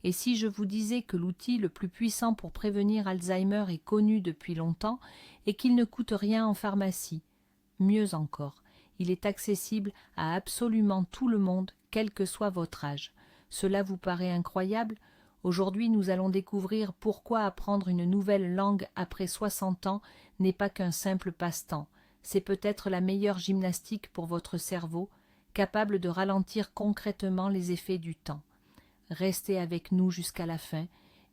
Et si je vous disais que l'outil le plus puissant pour prévenir Alzheimer est connu depuis longtemps et qu'il ne coûte rien en pharmacie? Mieux encore, il est accessible à absolument tout le monde, quel que soit votre âge. Cela vous paraît incroyable? Aujourd'hui, nous allons découvrir pourquoi apprendre une nouvelle langue après 60 ans n'est pas qu'un simple passe-temps. C'est peut-être la meilleure gymnastique pour votre cerveau, capable de ralentir concrètement les effets du temps. Restez avec nous jusqu'à la fin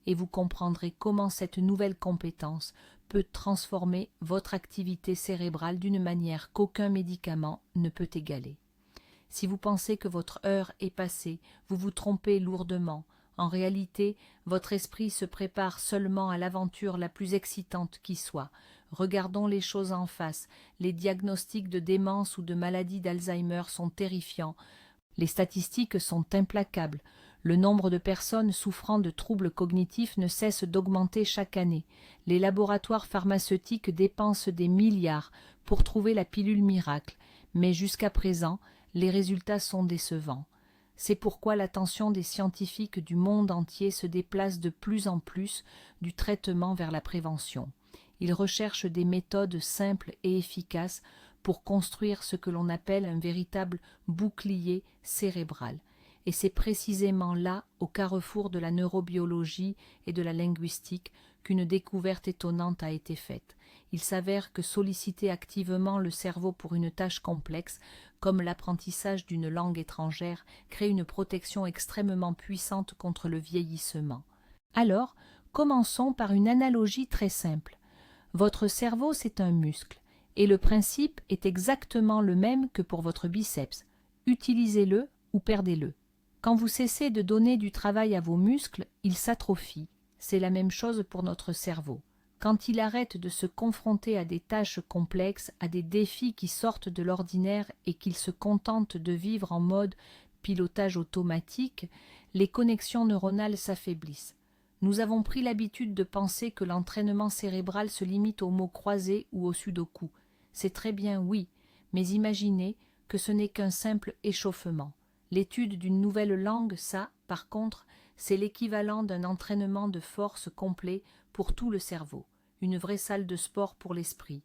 et vous comprendrez comment cette nouvelle compétence peut transformer votre activité cérébrale d'une manière qu'aucun médicament ne peut égaler. Si vous pensez que votre heure est passée, vous vous trompez lourdement. En réalité, votre esprit se prépare seulement à l'aventure la plus excitante qui soit. Regardons les choses en face. Les diagnostics de démence ou de maladie d'Alzheimer sont terrifiants. Les statistiques sont implacables. Le nombre de personnes souffrant de troubles cognitifs ne cesse d'augmenter chaque année. Les laboratoires pharmaceutiques dépensent des milliards pour trouver la pilule miracle, mais jusqu'à présent, les résultats sont décevants. C'est pourquoi l'attention des scientifiques du monde entier se déplace de plus en plus du traitement vers la prévention. Ils recherchent des méthodes simples et efficaces pour construire ce que l'on appelle un véritable bouclier cérébral. Et c'est précisément là, au carrefour de la neurobiologie et de la linguistique, qu'une découverte étonnante a été faite. Il s'avère que solliciter activement le cerveau pour une tâche complexe, comme l'apprentissage d'une langue étrangère, crée une protection extrêmement puissante contre le vieillissement. Alors, commençons par une analogie très simple. Votre cerveau, c'est un muscle, et le principe est exactement le même que pour votre biceps. Utilisez-le ou perdez-le. Quand vous cessez de donner du travail à vos muscles, ils s'atrophient. C'est la même chose pour notre cerveau. Quand il arrête de se confronter à des tâches complexes, à des défis qui sortent de l'ordinaire et qu'il se contente de vivre en mode pilotage automatique, les connexions neuronales s'affaiblissent. Nous avons pris l'habitude de penser que l'entraînement cérébral se limite aux mots croisés ou au sudoku. C'est très bien, oui, mais imaginez que ce n'est qu'un simple échauffement. L'étude d'une nouvelle langue, ça, par contre, c'est l'équivalent d'un entraînement de force complet pour tout le cerveau, une vraie salle de sport pour l'esprit.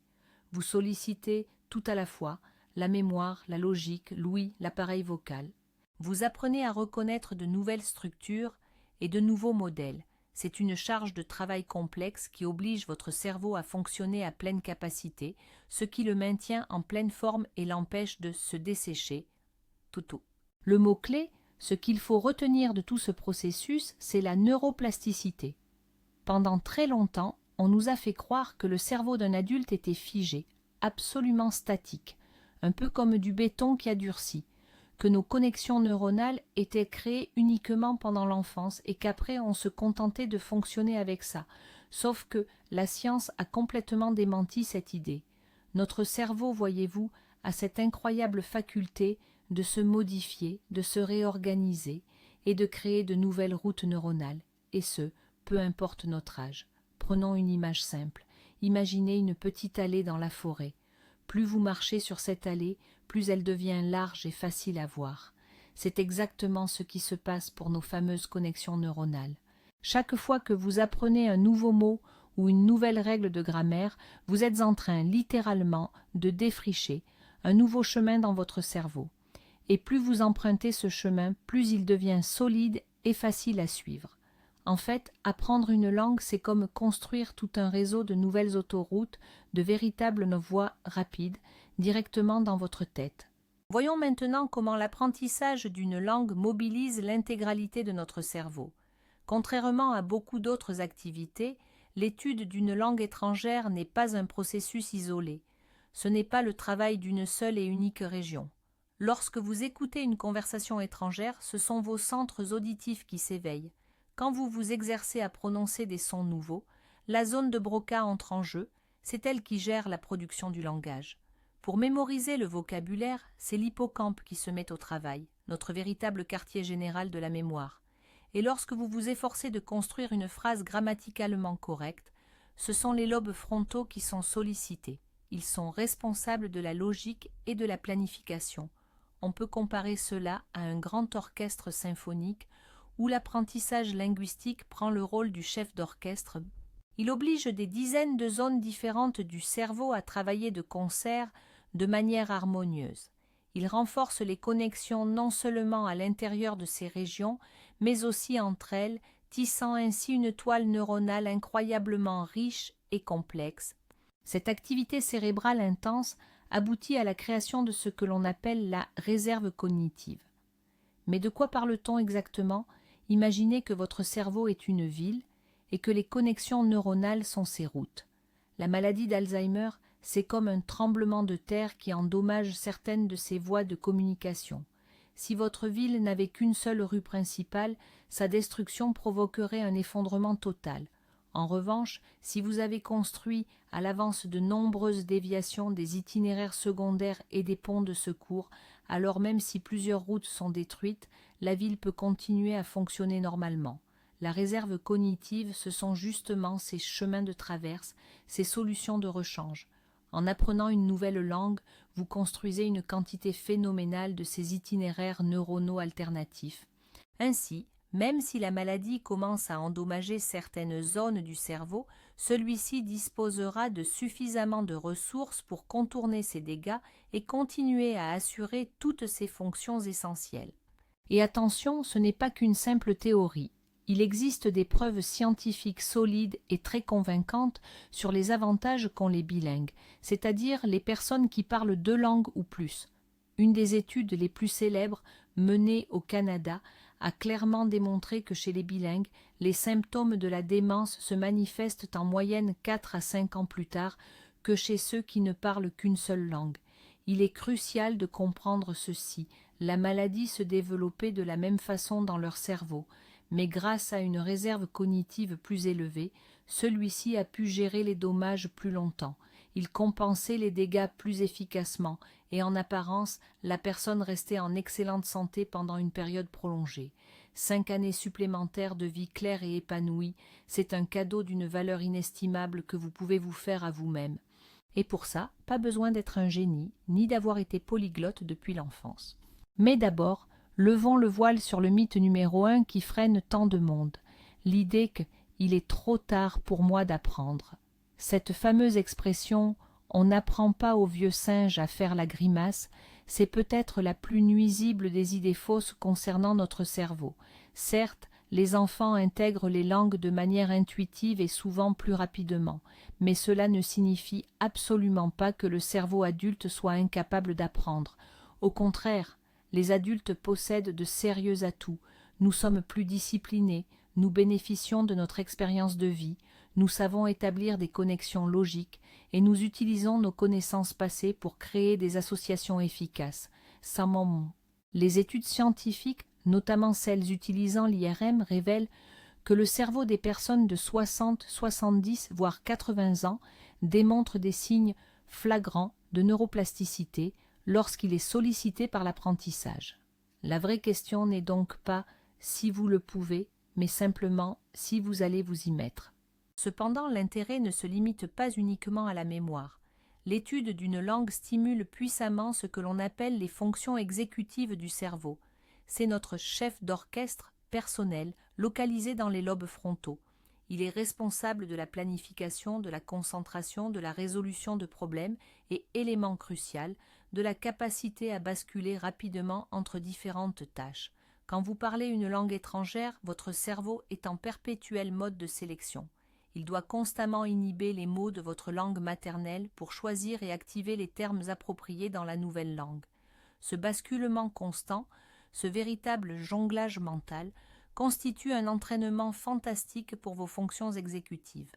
Vous sollicitez tout à la fois la mémoire, la logique, l'ouïe, l'appareil vocal. Vous apprenez à reconnaître de nouvelles structures et de nouveaux modèles. C'est une charge de travail complexe qui oblige votre cerveau à fonctionner à pleine capacité, ce qui le maintient en pleine forme et l'empêche de se dessécher. Toutou. Le mot-clé, ce qu'il faut retenir de tout ce processus, c'est la neuroplasticité. Pendant très longtemps, on nous a fait croire que le cerveau d'un adulte était figé, absolument statique, un peu comme du béton qui a durci, que nos connexions neuronales étaient créées uniquement pendant l'enfance et qu'après on se contentait de fonctionner avec ça. Sauf que la science a complètement démenti cette idée. Notre cerveau, voyez-vous, a cette incroyable faculté de se modifier, de se réorganiser et de créer de nouvelles routes neuronales, et ce, peu importe notre âge. Prenons une image simple. Imaginez une petite allée dans la forêt. Plus vous marchez sur cette allée, plus elle devient large et facile à voir. C'est exactement ce qui se passe pour nos fameuses connexions neuronales. Chaque fois que vous apprenez un nouveau mot ou une nouvelle règle de grammaire, vous êtes en train, littéralement, de défricher un nouveau chemin dans votre cerveau. Et plus vous empruntez ce chemin, plus il devient solide et facile à suivre. En fait, apprendre une langue, c'est comme construire tout un réseau de nouvelles autoroutes, de véritables voies rapides, directement dans votre tête. Voyons maintenant comment l'apprentissage d'une langue mobilise l'intégralité de notre cerveau. Contrairement à beaucoup d'autres activités, l'étude d'une langue étrangère n'est pas un processus isolé. Ce n'est pas le travail d'une seule et unique région. Lorsque vous écoutez une conversation étrangère, ce sont vos centres auditifs qui s'éveillent. Quand vous vous exercez à prononcer des sons nouveaux, la zone de Broca entre en jeu, c'est elle qui gère la production du langage. Pour mémoriser le vocabulaire, c'est l'hippocampe qui se met au travail, notre véritable quartier général de la mémoire. Et lorsque vous vous efforcez de construire une phrase grammaticalement correcte, ce sont les lobes frontaux qui sont sollicités. Ils sont responsables de la logique et de la planification. On peut comparer cela à un grand orchestre symphonique où l'apprentissage linguistique prend le rôle du chef d'orchestre. Il oblige des dizaines de zones différentes du cerveau à travailler de concert de manière harmonieuse. Il renforce les connexions non seulement à l'intérieur de ces régions, mais aussi entre elles, tissant ainsi une toile neuronale incroyablement riche et complexe. Cette activité cérébrale intense aboutit à la création de ce que l'on appelle la réserve cognitive. Mais de quoi parle-t-on exactement? Imaginez que votre cerveau est une ville et que les connexions neuronales sont ses routes. La maladie d'Alzheimer, c'est comme un tremblement de terre qui endommage certaines de ses voies de communication. Si votre ville n'avait qu'une seule rue principale, sa destruction provoquerait un effondrement total. En revanche, si vous avez construit à l'avance de nombreuses déviations, des itinéraires secondaires et des ponts de secours, alors même si plusieurs routes sont détruites, la ville peut continuer à fonctionner normalement. La réserve cognitive, ce sont justement ces chemins de traverse, ces solutions de rechange. En apprenant une nouvelle langue, vous construisez une quantité phénoménale de ces itinéraires neuronaux alternatifs. Ainsi, même si la maladie commence à endommager certaines zones du cerveau, celui-ci disposera de suffisamment de ressources pour contourner ces dégâts et continuer à assurer toutes ses fonctions essentielles. Et attention, ce n'est pas qu'une simple théorie. Il existe des preuves scientifiques solides et très convaincantes sur les avantages qu'ont les bilingues, c'est-à-dire les personnes qui parlent deux langues ou plus. Une des études les plus célèbres, menée au Canada, a clairement démontré que chez les bilingues, les symptômes de la démence se manifestent en moyenne 4 à 5 ans plus tard que chez ceux qui ne parlent qu'une seule langue. Il est crucial de comprendre ceci. La maladie se développait de la même façon dans leur cerveau, mais grâce à une réserve cognitive plus élevée, celui-ci a pu gérer les dommages plus longtemps. Il compensait les dégâts plus efficacement et en apparence, la personne restait en excellente santé pendant une période prolongée. 5 années supplémentaires de vie claire et épanouie, c'est un cadeau d'une valeur inestimable que vous pouvez vous faire à vous-même. Et pour ça, pas besoin d'être un génie, ni d'avoir été polyglotte depuis l'enfance. Mais d'abord, levons le voile sur le mythe numéro 1 qui freine tant de monde, l'idée qu'il est trop tard pour moi d'apprendre. Cette fameuse expression « on n'apprend pas au vieux singe à faire la grimace », c'est peut-être la plus nuisible des idées fausses concernant notre cerveau. Certes, les enfants intègrent les langues de manière intuitive et souvent plus rapidement, mais cela ne signifie absolument pas que le cerveau adulte soit incapable d'apprendre. Au contraire, les adultes possèdent de sérieux atouts. Nous sommes plus disciplinés, nous bénéficions de notre expérience de vie, nous savons établir des connexions logiques et nous utilisons nos connaissances passées pour créer des associations efficaces. Sans moment. Les études scientifiques, notamment celles utilisant l'IRM, révèlent que le cerveau des personnes de 60, 70, voire 80 ans démontre des signes flagrants de neuroplasticité lorsqu'il est sollicité par l'apprentissage. La vraie question n'est donc pas si vous le pouvez, mais simplement si vous allez vous y mettre. Cependant, l'intérêt ne se limite pas uniquement à la mémoire. L'étude d'une langue stimule puissamment ce que l'on appelle les fonctions exécutives du cerveau. C'est notre chef d'orchestre personnel, localisé dans les lobes frontaux. Il est responsable de la planification, de la concentration, de la résolution de problèmes et, élément crucial, de la capacité à basculer rapidement entre différentes tâches. Quand vous parlez une langue étrangère, votre cerveau est en perpétuel mode de sélection. Il doit constamment inhiber les mots de votre langue maternelle pour choisir et activer les termes appropriés dans la nouvelle langue. Ce basculement constant, ce véritable jonglage mental, constitue un entraînement fantastique pour vos fonctions exécutives.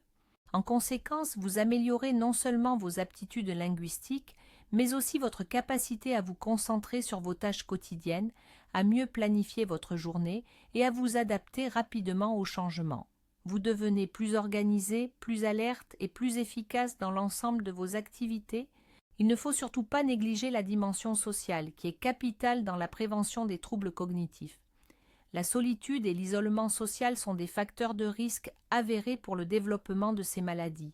En conséquence, vous améliorez non seulement vos aptitudes linguistiques, mais aussi votre capacité à vous concentrer sur vos tâches quotidiennes, à mieux planifier votre journée et à vous adapter rapidement aux changements. Vous devenez plus organisé, plus alerte et plus efficace dans l'ensemble de vos activités. Il ne faut surtout pas négliger la dimension sociale, qui est capitale dans la prévention des troubles cognitifs. La solitude et l'isolement social sont des facteurs de risque avérés pour le développement de ces maladies.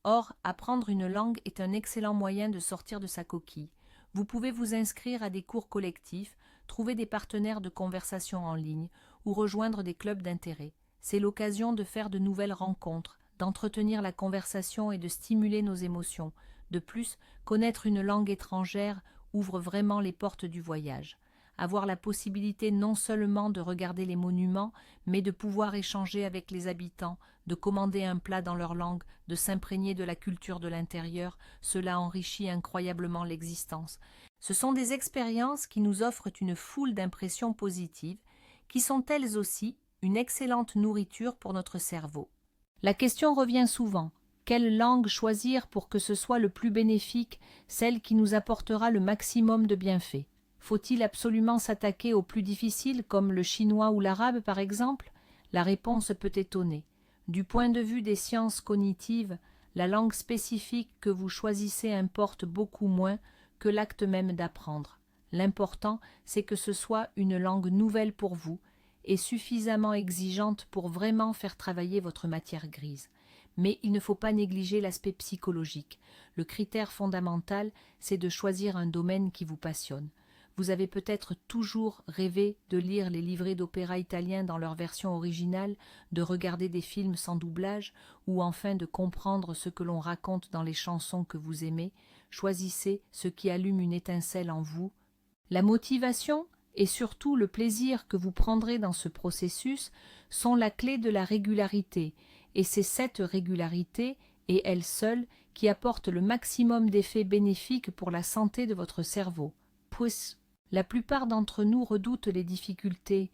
Or, apprendre une langue est un excellent moyen de sortir de sa coquille. Vous pouvez vous inscrire à des cours collectifs, trouver des partenaires de conversation en ligne ou rejoindre des clubs d'intérêt. C'est l'occasion de faire de nouvelles rencontres, d'entretenir la conversation et de stimuler nos émotions. De plus, connaître une langue étrangère ouvre vraiment les portes du voyage. Avoir la possibilité non seulement de regarder les monuments, mais de pouvoir échanger avec les habitants, de commander un plat dans leur langue, de s'imprégner de la culture de l'intérieur, cela enrichit incroyablement l'existence. Ce sont des expériences qui nous offrent une foule d'impressions positives, qui sont elles aussi une excellente nourriture pour notre cerveau. La question revient souvent. Quelle langue choisir pour que ce soit le plus bénéfique, celle qui nous apportera le maximum de bienfaits? Faut-il absolument s'attaquer aux plus difficiles comme le chinois ou l'arabe par exemple? La réponse peut étonner. Du point de vue des sciences cognitives, la langue spécifique que vous choisissez importe beaucoup moins que l'acte même d'apprendre. L'important, c'est que ce soit une langue nouvelle pour vous et suffisamment exigeante pour vraiment faire travailler votre matière grise. Mais il ne faut pas négliger l'aspect psychologique. Le critère fondamental, c'est de choisir un domaine qui vous passionne. Vous avez peut-être toujours rêvé de lire les livrets d'opéra italiens dans leur version originale, de regarder des films sans doublage, ou enfin de comprendre ce que l'on raconte dans les chansons que vous aimez. Choisissez ce qui allume une étincelle en vous. La motivation et surtout le plaisir que vous prendrez dans ce processus sont la clé de la régularité, et c'est cette régularité, et elle seule, qui apporte le maximum d'effets bénéfiques pour la santé de votre cerveau. Puis, la plupart d'entre nous redoutent les difficultés,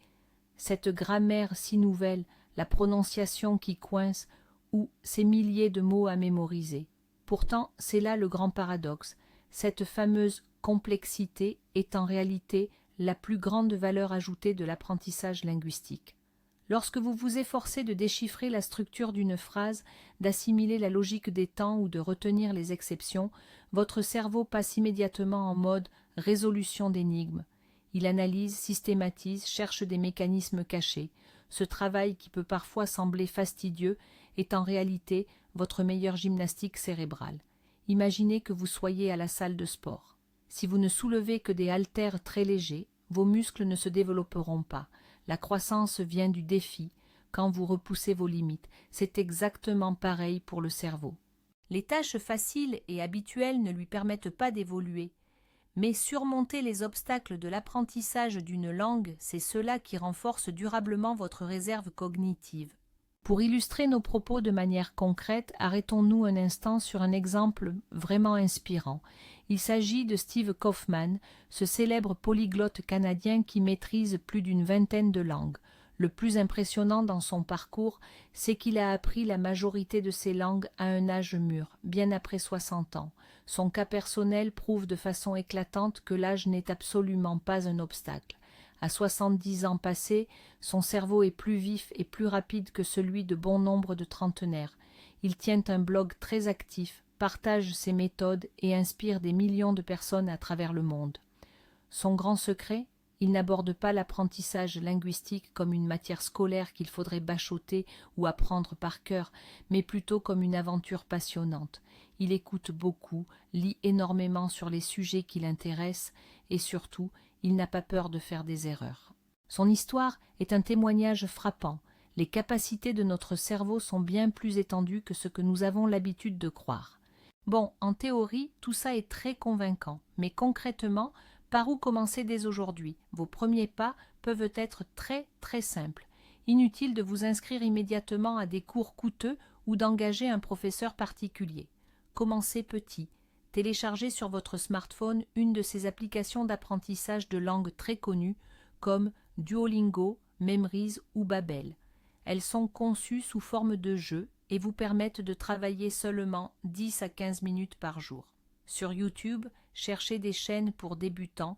cette grammaire si nouvelle, la prononciation qui coince, ou ces milliers de mots à mémoriser. Pourtant, c'est là le grand paradoxe. Cette fameuse complexité est en réalité la plus grande valeur ajoutée de l'apprentissage linguistique. Lorsque vous vous efforcez de déchiffrer la structure d'une phrase, d'assimiler la logique des temps ou de retenir les exceptions, votre cerveau passe immédiatement en mode résolution d'énigmes. Il analyse, systématise, cherche des mécanismes cachés. Ce travail qui peut parfois sembler fastidieux est en réalité votre meilleure gymnastique cérébrale. Imaginez que vous soyez à la salle de sport. Si vous ne soulevez que des haltères très légers, vos muscles ne se développeront pas. La croissance vient du défi, quand vous repoussez vos limites. C'est exactement pareil pour le cerveau. Les tâches faciles et habituelles ne lui permettent pas d'évoluer. Mais surmonter les obstacles de l'apprentissage d'une langue, c'est cela qui renforce durablement votre réserve cognitive. Pour illustrer nos propos de manière concrète, arrêtons-nous un instant sur un exemple vraiment inspirant. Il s'agit de Steve Kaufmann, ce célèbre polyglotte canadien qui maîtrise plus d'une vingtaine de langues. Le plus impressionnant dans son parcours, c'est qu'il a appris la majorité de ces langues à un âge mûr, bien après 60 ans. Son cas personnel prouve de façon éclatante que l'âge n'est absolument pas un obstacle. À 70 ans passés, son cerveau est plus vif et plus rapide que celui de bon nombre de trentenaires. Il tient un blog très actif, partage ses méthodes et inspire des millions de personnes à travers le monde. Son grand secret ? Il n'aborde pas l'apprentissage linguistique comme une matière scolaire qu'il faudrait bachoter ou apprendre par cœur, mais plutôt comme une aventure passionnante. Il écoute beaucoup, lit énormément sur les sujets qui l'intéressent et surtout, il n'a pas peur de faire des erreurs. Son histoire est un témoignage frappant. Les capacités de notre cerveau sont bien plus étendues que ce que nous avons l'habitude de croire. Bon, en théorie, tout ça est très convaincant, mais concrètement, par où commencer dès aujourd'hui? Vos premiers pas peuvent être très très simples. Inutile de vous inscrire immédiatement à des cours coûteux ou d'engager un professeur particulier. Commencez petit. Téléchargez sur votre smartphone une de ces applications d'apprentissage de langue très connues comme Duolingo, Memrise ou Babbel. Elles sont conçues sous forme de jeu et vous permettent de travailler seulement 10 à 15 minutes par jour. Sur YouTube, cherchez des chaînes pour débutants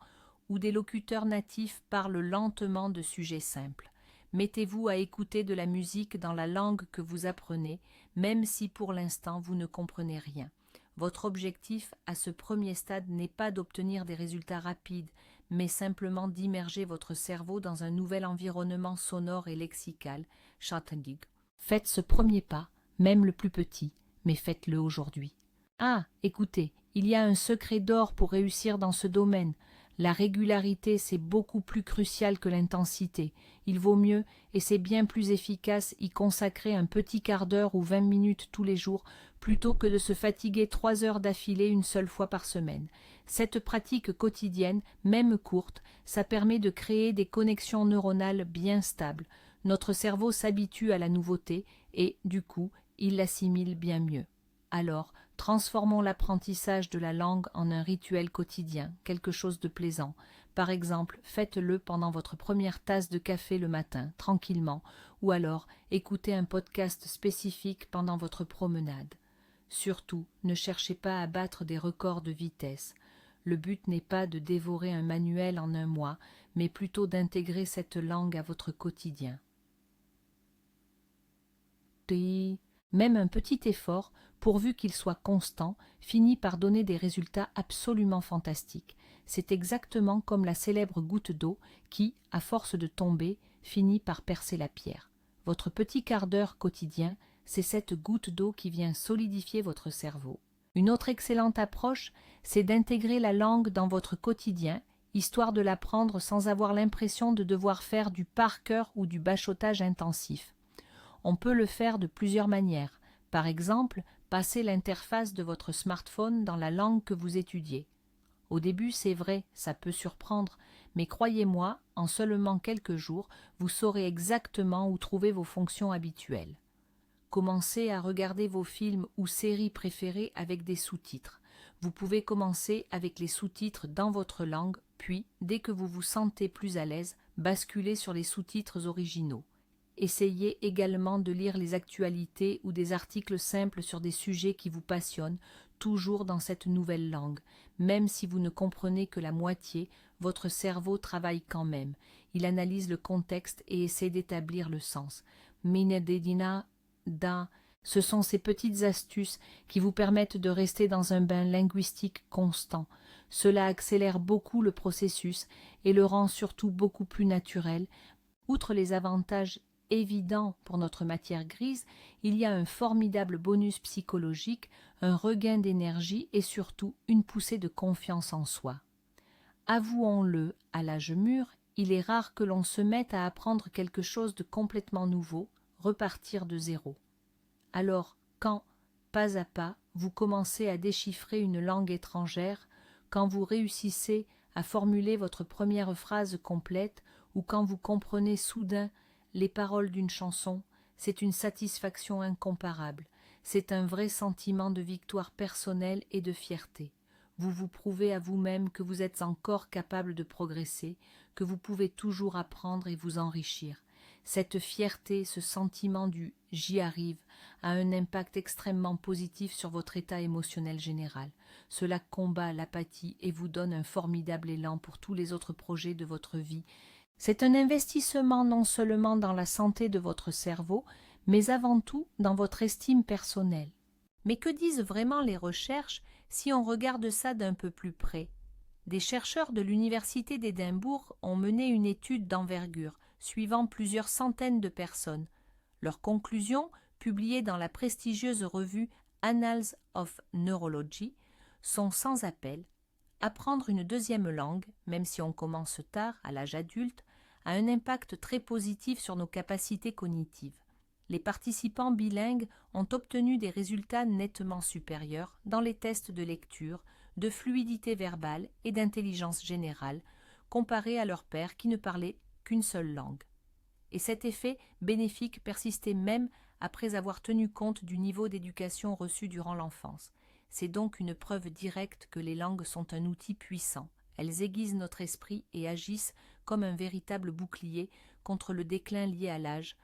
où des locuteurs natifs parlent lentement de sujets simples. Mettez-vous à écouter de la musique dans la langue que vous apprenez, même si pour l'instant vous ne comprenez rien. Votre objectif à ce premier stade n'est pas d'obtenir des résultats rapides, mais simplement d'immerger votre cerveau dans un nouvel environnement sonore et lexical. Chattanooga. Faites ce premier pas, même le plus petit, mais faites-le aujourd'hui. Ah, écoutez, il y a un secret d'or pour réussir dans ce domaine. La régularité, c'est beaucoup plus crucial que l'intensité. Il vaut mieux, et c'est bien plus efficace, y consacrer un petit quart d'heure ou 20 minutes tous les jours, plutôt que de se fatiguer 3 heures d'affilée une seule fois par semaine. Cette pratique quotidienne, même courte, ça permet de créer des connexions neuronales bien stables. Notre cerveau s'habitue à la nouveauté et, du coup, il l'assimile bien mieux. Alors, transformons l'apprentissage de la langue en un rituel quotidien, quelque chose de plaisant. Par exemple, faites-le pendant votre première tasse de café le matin, tranquillement, ou alors écoutez un podcast spécifique pendant votre promenade. Surtout, ne cherchez pas à battre des records de vitesse. Le but n'est pas de dévorer un manuel en un mois, mais plutôt d'intégrer cette langue à votre quotidien. Même un petit effort, pourvu qu'il soit constant, finit par donner des résultats absolument fantastiques. C'est exactement comme la célèbre goutte d'eau qui, à force de tomber, finit par percer la pierre. Votre petit quart d'heure quotidien, c'est cette goutte d'eau qui vient solidifier votre cerveau. Une autre excellente approche, c'est d'intégrer la langue dans votre quotidien, histoire de l'apprendre sans avoir l'impression de devoir faire du par cœur ou du bachotage intensif. On peut le faire de plusieurs manières. Par exemple, passer l'interface de votre smartphone dans la langue que vous étudiez. Au début, c'est vrai, ça peut surprendre, mais croyez-moi, en seulement quelques jours, vous saurez exactement où trouver vos fonctions habituelles. Commencez à regarder vos films ou séries préférées avec des sous-titres. Vous pouvez commencer avec les sous-titres dans votre langue, puis, dès que vous vous sentez plus à l'aise, basculer sur les sous-titres originaux. Essayez également de lire les actualités ou des articles simples sur des sujets qui vous passionnent, toujours dans cette nouvelle langue. Même si vous ne comprenez que la moitié, votre cerveau travaille quand même. Il analyse le contexte et essaie d'établir le sens. Ce sont ces petites astuces qui vous permettent de rester dans un bain linguistique constant. Cela accélère beaucoup le processus et le rend surtout beaucoup plus naturel. Outre les avantages évident pour notre matière grise, il y a un formidable bonus psychologique, un regain d'énergie et surtout une poussée de confiance en soi. Avouons-le, à l'âge mûr, il est rare que l'on se mette à apprendre quelque chose de complètement nouveau, repartir de zéro. Alors, quand, pas à pas, vous commencez à déchiffrer une langue étrangère, quand vous réussissez à formuler votre première phrase complète ou quand vous comprenez soudain les paroles d'une chanson, c'est une satisfaction incomparable, c'est un vrai sentiment de victoire personnelle et de fierté. Vous vous prouvez à vous-même que vous êtes encore capable de progresser, que vous pouvez toujours apprendre et vous enrichir. Cette fierté, ce sentiment du « j'y arrive » a un impact extrêmement positif sur votre état émotionnel général. Cela combat l'apathie et vous donne un formidable élan pour tous les autres projets de votre vie. C'est un investissement non seulement dans la santé de votre cerveau, mais avant tout dans votre estime personnelle. Mais que disent vraiment les recherches si on regarde ça d'un peu plus près? Des chercheurs de l'Université d'Édimbourg ont mené une étude d'envergure, suivant plusieurs centaines de personnes. Leurs conclusions, publiées dans la prestigieuse revue Annals of Neurology, sont sans appel. Apprendre une deuxième langue, même si on commence tard, à l'âge adulte, a un impact très positif sur nos capacités cognitives. Les participants bilingues ont obtenu des résultats nettement supérieurs dans les tests de lecture, de fluidité verbale et d'intelligence générale, comparés à leurs pairs qui ne parlaient qu'une seule langue. Et cet effet bénéfique persistait même après avoir tenu compte du niveau d'éducation reçu durant l'enfance. C'est donc une preuve directe que les langues sont un outil puissant. Elles aiguisent notre esprit et agissent comme un véritable bouclier contre le déclin lié à l'âge.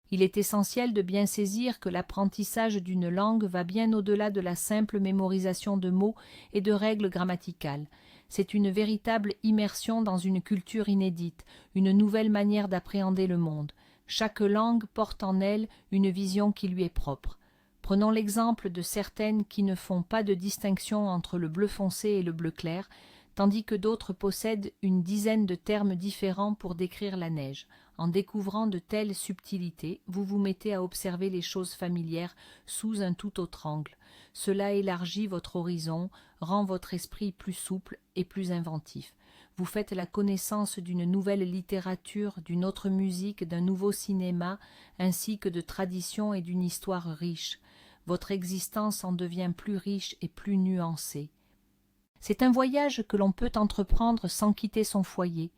Il est essentiel de bien saisir que l'apprentissage d'une langue va bien au-delà de la simple mémorisation de mots et de règles grammaticales. C'est une véritable immersion dans une culture inédite, une nouvelle manière d'appréhender le monde. Chaque langue porte en elle une vision qui lui est propre. Prenons l'exemple de certaines qui ne font pas de distinction entre le bleu foncé et le bleu clair, tandis que d'autres possèdent une dizaine de termes différents pour décrire la neige. En découvrant de telles subtilités, vous vous mettez à observer les choses familières sous un tout autre angle. Cela élargit votre horizon, rend votre esprit plus souple et plus inventif. vous faites la connaissance d'une nouvelle littérature, d'une autre musique, d'un nouveau cinéma, ainsi que de traditions et d'une histoire riche. Votre existence en devient plus riche et plus nuancée. C'est un voyage que l'on peut entreprendre sans quitter son foyer,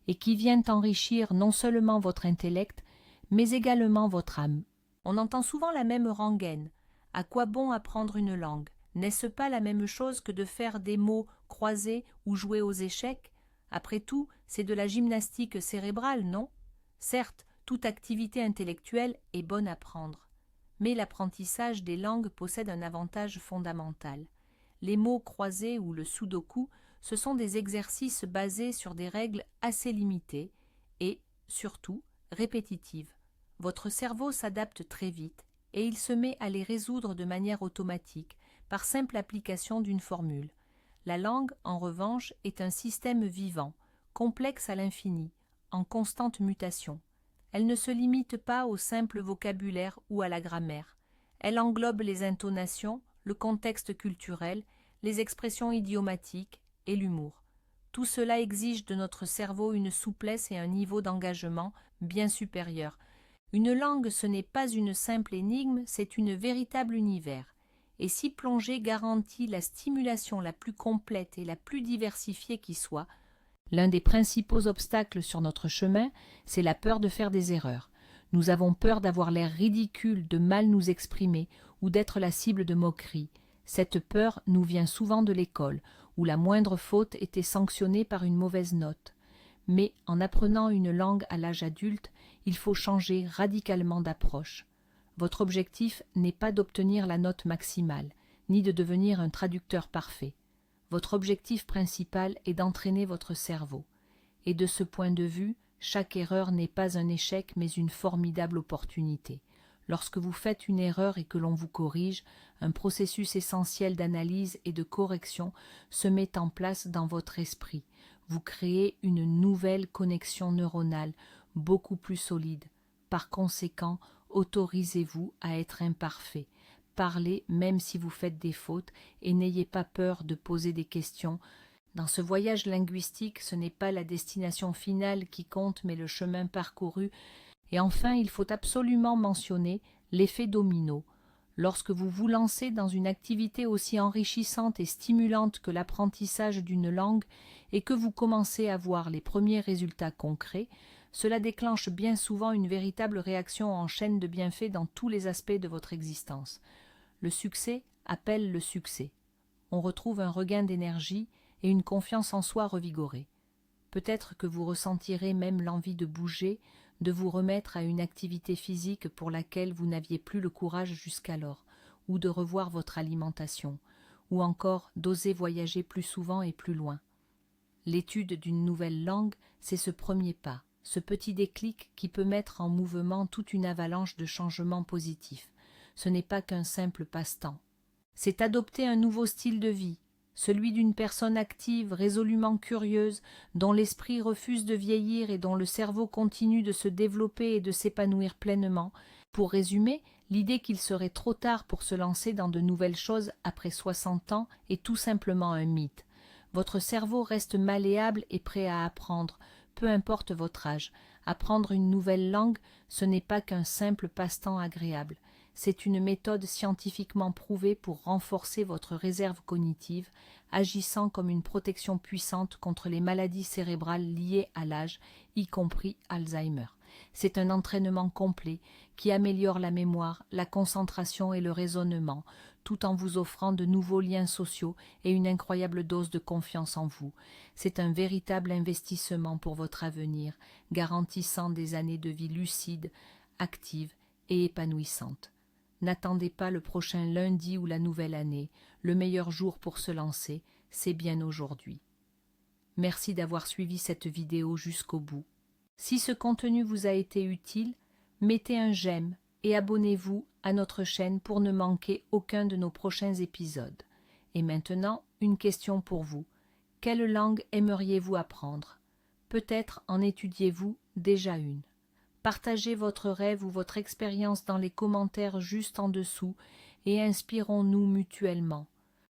et qui vient enrichir non seulement votre intellect, mais également votre âme. On entend souvent la même rengaine. À quoi bon apprendre une langue? N'est-ce pas la même chose que de faire des mots croisés ou jouer aux échecs? Après tout, c'est de la gymnastique cérébrale, non? Certes, toute activité intellectuelle est bonne à prendre. Mais l'apprentissage des langues possède un avantage fondamental. Les mots croisés ou le sudoku, ce sont des exercices basés sur des règles assez limitées et, surtout, répétitives. Votre cerveau s'adapte très vite et il se met à les résoudre de manière automatique, par simple application d'une formule. La langue, en revanche, est un système vivant, complexe à l'infini, en constante mutation. Elle ne se limite pas au simple vocabulaire ou à la grammaire. Elle englobe les intonations, le contexte culturel, les expressions idiomatiques et l'humour. Tout cela exige de notre cerveau une souplesse et un niveau d'engagement bien supérieurs. Une langue, ce n'est pas une simple énigme, c'est une véritable univers. Et si plonger garantit la stimulation la plus complète et la plus diversifiée qui soit, l'un des principaux obstacles sur notre chemin, c'est la peur de faire des erreurs. Nous avons peur d'avoir l'air ridicule, de mal nous exprimer ou d'être la cible de moqueries. Cette peur nous vient souvent de l'école, où la moindre faute était sanctionnée par une mauvaise note. Mais en apprenant une langue à l'âge adulte, il faut changer radicalement d'approche. Votre objectif n'est pas d'obtenir la note maximale, ni de devenir un traducteur parfait. Votre objectif principal est d'entraîner votre cerveau. Et de ce point de vue, chaque erreur n'est pas un échec mais une formidable opportunité. Lorsque vous faites une erreur et que l'on vous corrige, un processus essentiel d'analyse et de correction se met en place dans votre esprit. Vous créez une nouvelle connexion neuronale, beaucoup plus solide. Par conséquent, autorisez-vous à être imparfait. Parlez même si vous faites des fautes et n'ayez pas peur de poser des questions. Dans ce voyage linguistique, ce n'est pas la destination finale qui compte, mais le chemin parcouru. Et enfin, il faut absolument mentionner l'effet domino. Lorsque vous vous lancez dans une activité aussi enrichissante et stimulante que l'apprentissage d'une langue et que vous commencez à voir les premiers résultats concrets, cela déclenche bien souvent une véritable réaction en chaîne de bienfaits dans tous les aspects de votre existence. Le succès appelle le succès. On retrouve un regain d'énergie et une confiance en soi revigorée. Peut-être que vous ressentirez même l'envie de bouger, de vous remettre à une activité physique pour laquelle vous n'aviez plus le courage jusqu'alors, ou de revoir votre alimentation, ou encore d'oser voyager plus souvent et plus loin. L'étude d'une nouvelle langue, c'est ce premier pas, ce petit déclic qui peut mettre en mouvement toute une avalanche de changements positifs. Ce n'est pas qu'un simple passe-temps. C'est adopter un nouveau style de vie, celui d'une personne active, résolument curieuse, dont l'esprit refuse de vieillir et dont le cerveau continue de se développer et de s'épanouir pleinement. Pour résumer, l'idée qu'il serait trop tard pour se lancer dans de nouvelles choses après 60 ans est tout simplement un mythe. Votre cerveau reste malléable et prêt à apprendre, peu importe votre âge. Apprendre une nouvelle langue, ce n'est pas qu'un simple passe-temps agréable. C'est une méthode scientifiquement prouvée pour renforcer votre réserve cognitive, agissant comme une protection puissante contre les maladies cérébrales liées à l'âge, y compris Alzheimer. C'est un entraînement complet qui améliore la mémoire, la concentration et le raisonnement, tout en vous offrant de nouveaux liens sociaux et une incroyable dose de confiance en vous. C'est un véritable investissement pour votre avenir, garantissant des années de vie lucides, actives et épanouissantes. N'attendez pas le prochain lundi ou la nouvelle année. Le meilleur jour pour se lancer, c'est bien aujourd'hui. Merci d'avoir suivi cette vidéo jusqu'au bout. Si ce contenu vous a été utile, mettez un j'aime et abonnez-vous à notre chaîne pour ne manquer aucun de nos prochains épisodes. Et maintenant, une question pour vous. Quelle langue aimeriez-vous apprendre? Peut-être en étudiez-vous déjà une. Partagez votre rêve ou votre expérience dans les commentaires juste en dessous et inspirons-nous mutuellement.